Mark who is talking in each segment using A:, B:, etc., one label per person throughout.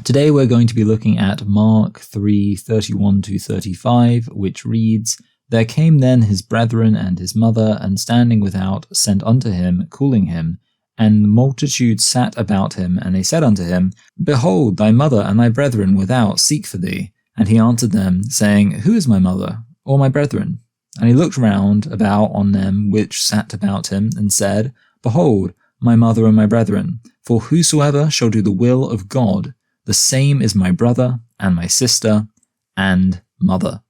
A: Today we're going to be looking at Mark 3:31-35, which reads, "There came then his brethren and his mother, and standing without, sent unto him, calling him. And the multitude sat about him, and they said unto him, Behold, thy mother and thy brethren without seek for thee. And he answered them, saying, Who is my mother, or my brethren? And he looked round about on them which sat about him, and said, Behold, my mother and my brethren. For whosoever shall do the will of God, the same is my brother, and my sister, and mother."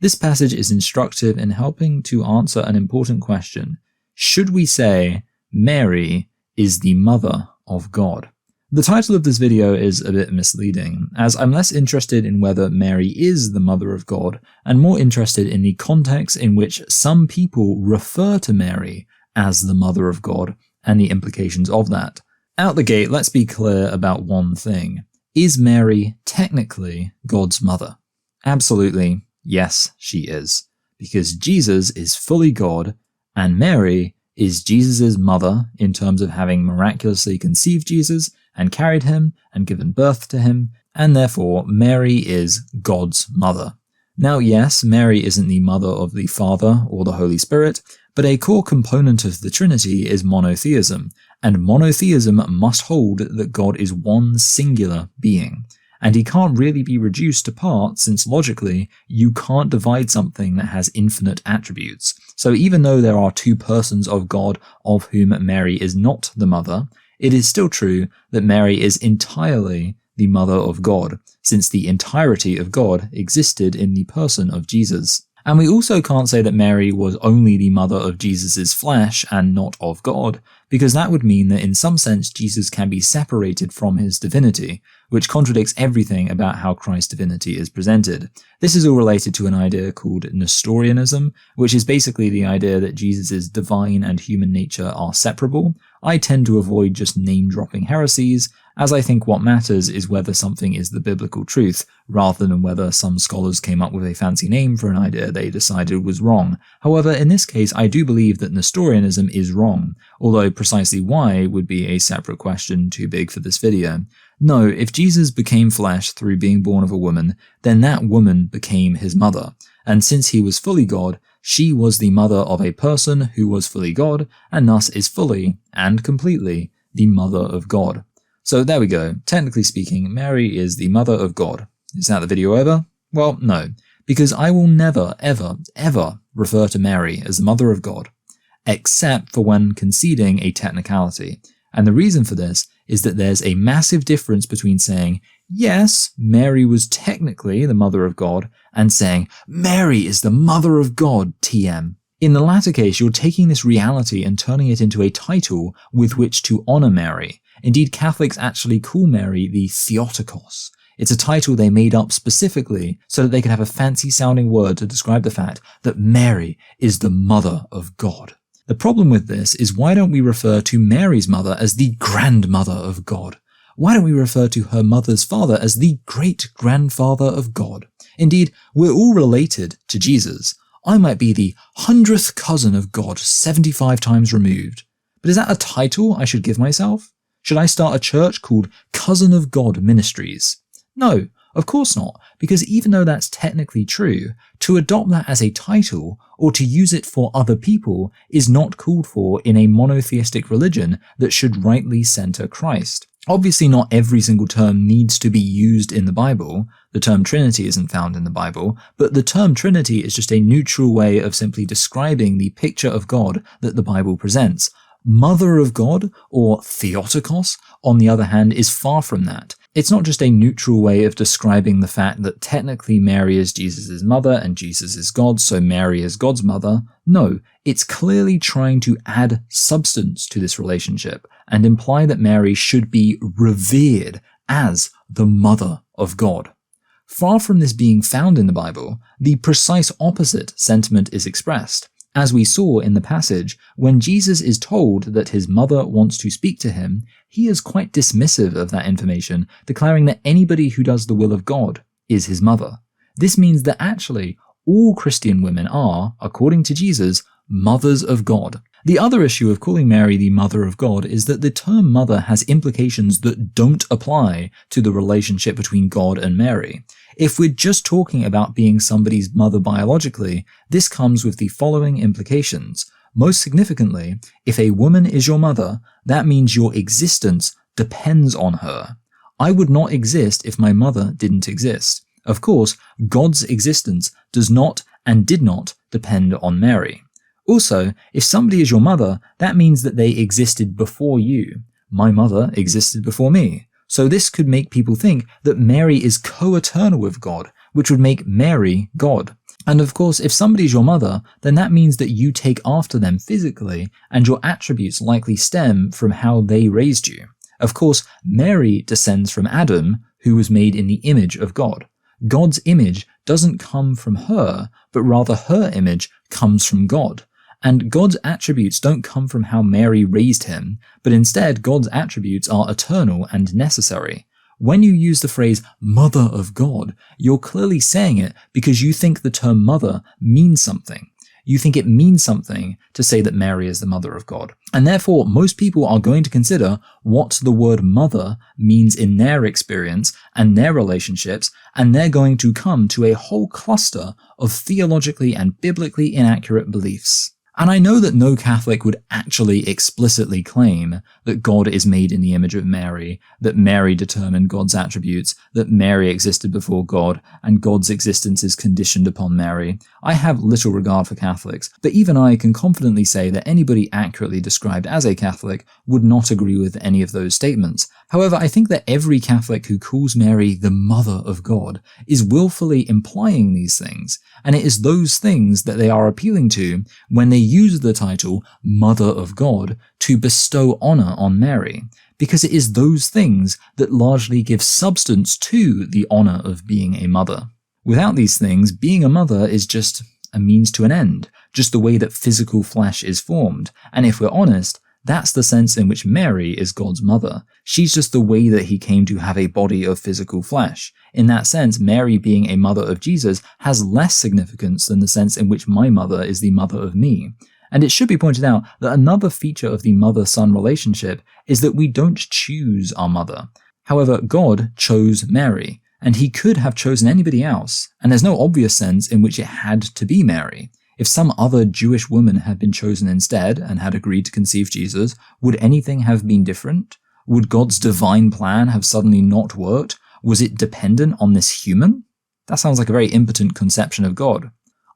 A: This passage is instructive in helping to answer an important question. Should we say Mary is the mother of God? The title of this video is a bit misleading, as I'm less interested in whether Mary is the mother of God, and more interested in the context in which some people refer to Mary as the mother of God, and the implications of that. Out the gate, let's be clear about one thing. Is Mary technically God's mother? Absolutely, yes, she is. Because Jesus is fully God, and Mary is Jesus' mother in terms of having miraculously conceived Jesus and carried him and given birth to him, and therefore Mary is God's mother. Now yes, Mary isn't the mother of the Father or the Holy Spirit, but a core component of the Trinity is monotheism, and monotheism must hold that God is one singular being. And he can't really be reduced to parts, since logically, you can't divide something that has infinite attributes. So even though there are two persons of God of whom Mary is not the mother, it is still true that Mary is entirely the mother of God, since the entirety of God existed in the person of Jesus. And we also can't say that Mary was only the mother of Jesus' flesh and not of God, because that would mean that in some sense Jesus can be separated from his divinity, which contradicts everything about how Christ's divinity is presented. This is all related to an idea called Nestorianism, which is basically the idea that Jesus' divine and human nature are separable. I tend to avoid just name-dropping heresies, as I think what matters is whether something is the biblical truth, rather than whether some scholars came up with a fancy name for an idea they decided was wrong. However, in this case, I do believe that Nestorianism is wrong, although precisely why would be a separate question too big for this video. No, if Jesus became flesh through being born of a woman, then that woman became his mother, and since he was fully God, she was the mother of a person who was fully God, and thus is fully, and completely, the mother of God. So there we go. Technically speaking, Mary is the mother of God. Is that the video over? Well, no, because I will never, ever, ever refer to Mary as the mother of God, except for when conceding a technicality. And the reason for this is that there's a massive difference between saying, yes, Mary was technically the mother of God, and saying, Mary is the mother of God, TM. In the latter case, you're taking this reality and turning it into a title with which to honor Mary. Indeed, Catholics actually call Mary the Theotokos. It's a title they made up specifically so that they could have a fancy-sounding word to describe the fact that Mary is the mother of God. The problem with this is, why don't we refer to Mary's mother as the grandmother of God? Why don't we refer to her mother's father as the great-grandfather of God? Indeed, we're all related to Jesus. I might be the 100th cousin of God 75 times removed. But is that a title I should give myself? Should I start a church called Cousin of God Ministries? No, of course not, because even though that's technically true, to adopt that as a title or to use it for other people is not called for in a monotheistic religion that should rightly center Christ. Obviously not every single term needs to be used in the Bible. The term Trinity isn't found in the Bible, but the term Trinity is just a neutral way of simply describing the picture of God that the Bible presents. Mother of God, or Theotokos, on the other hand, is far from that. It's not just a neutral way of describing the fact that technically Mary is Jesus' mother and Jesus is God, so Mary is God's mother. No, it's clearly trying to add substance to this relationship and imply that Mary should be revered as the mother of God. Far from this being found in the Bible, the precise opposite sentiment is expressed. As we saw in the passage, when Jesus is told that his mother wants to speak to him, he is quite dismissive of that information, declaring that anybody who does the will of God is his mother. This means that actually all Christian women are, according to Jesus, mothers of God. The other issue of calling Mary the Mother of God is that the term mother has implications that don't apply to the relationship between God and Mary. If we're just talking about being somebody's mother biologically, this comes with the following implications. Most significantly, if a woman is your mother, that means your existence depends on her. I would not exist if my mother didn't exist. Of course, God's existence does not and did not depend on Mary. Also, if somebody is your mother, that means that they existed before you. My mother existed before me. So this could make people think that Mary is co-eternal with God, which would make Mary God. And of course, if somebody is your mother, then that means that you take after them physically, and your attributes likely stem from how they raised you. Of course, Mary descends from Adam, who was made in the image of God. God's image doesn't come from her, but rather her image comes from God. And God's attributes don't come from how Mary raised him, but instead God's attributes are eternal and necessary. When you use the phrase Mother of God, you're clearly saying it because you think the term mother means something. You think it means something to say that Mary is the Mother of God. And therefore, most people are going to consider what the word mother means in their experience and their relationships, and they're going to come to a whole cluster of theologically and biblically inaccurate beliefs. And I know that no Catholic would actually explicitly claim that God is made in the image of Mary, that Mary determined God's attributes, that Mary existed before God, and God's existence is conditioned upon Mary. I have little regard for Catholics, but even I can confidently say that anybody accurately described as a Catholic would not agree with any of those statements. However, I think that every Catholic who calls Mary the Mother of God is willfully implying these things, and it is those things that they are appealing to when they use the title Mother of God to bestow honor on Mary, because it is those things that largely give substance to the honor of being a mother. Without these things, being a mother is just a means to an end, just the way that physical flesh is formed, and if we're honest, that's the sense in which Mary is God's mother. She's just the way that he came to have a body of physical flesh. In that sense, Mary being a mother of Jesus has less significance than the sense in which my mother is the mother of me. And it should be pointed out that another feature of the mother-son relationship is that we don't choose our mother. However, God chose Mary, and he could have chosen anybody else, and there's no obvious sense in which it had to be Mary. If some other Jewish woman had been chosen instead and had agreed to conceive Jesus, would anything have been different? Would God's divine plan have suddenly not worked? Was it dependent on this human? That sounds like a very impotent conception of God.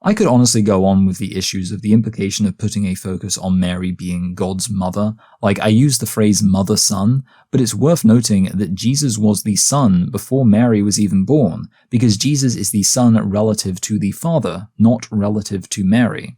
A: I could honestly go on with the issues of the implication of putting a focus on Mary being God's mother. Like, I use the phrase mother-son, but it's worth noting that Jesus was the son before Mary was even born, because Jesus is the son relative to the Father, not relative to Mary.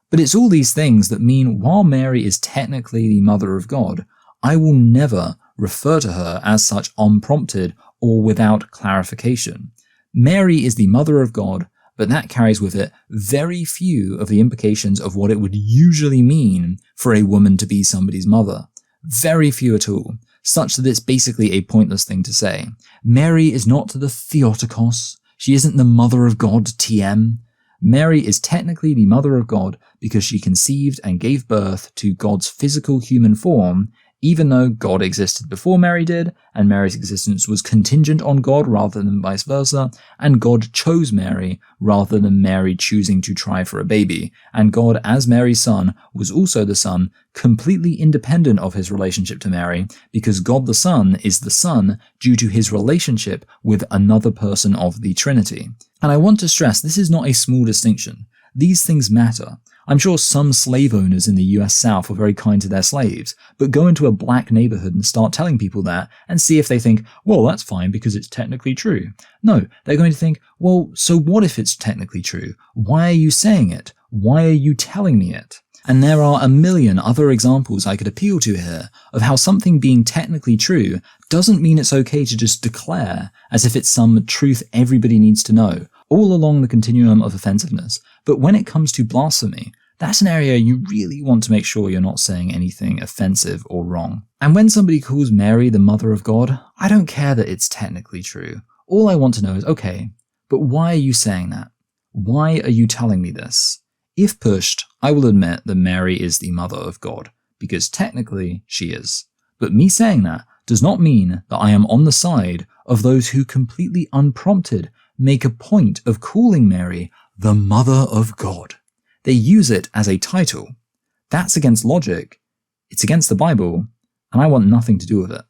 A: But it's all these things that mean while Mary is technically the Mother of God, I will never refer to her as such unprompted or without clarification. Mary is the Mother of God, but that carries with it very few of the implications of what it would usually mean for a woman to be somebody's mother. Very few at all, such that it's basically a pointless thing to say. Mary is not the Theotokos. She isn't the Mother of God, TM. Mary is technically the Mother of God because she conceived and gave birth to God's physical human form, even though God existed before Mary did, and Mary's existence was contingent on God rather than vice versa, and God chose Mary rather than Mary choosing to try for a baby, and God, as Mary's son, was also the son, completely independent of his relationship to Mary, because God the Son is the Son due to his relationship with another person of the Trinity. And I want to stress, this is not a small distinction. These things matter. I'm sure some slave owners in the US South were very kind to their slaves, but go into a black neighborhood and start telling people that and see if they think, well, that's fine because it's technically true. No, they're going to think, well, so what if it's technically true? Why are you saying it? Why are you telling me it? And there are a million other examples I could appeal to here of how something being technically true doesn't mean it's okay to just declare as if it's some truth everybody needs to know, all along the continuum of offensiveness. But when it comes to blasphemy, that's an area you really want to make sure you're not saying anything offensive or wrong. And when somebody calls Mary the Mother of God, I don't care that it's technically true. All I want to know is, okay, but why are you saying that? Why are you telling me this? If pushed, I will admit that Mary is the mother of God, because technically she is. But me saying that does not mean that I am on the side of those who completely unprompted make a point of calling Mary the Mother of God. They use it as a title. That's against logic, it's against the Bible, and I want nothing to do with it.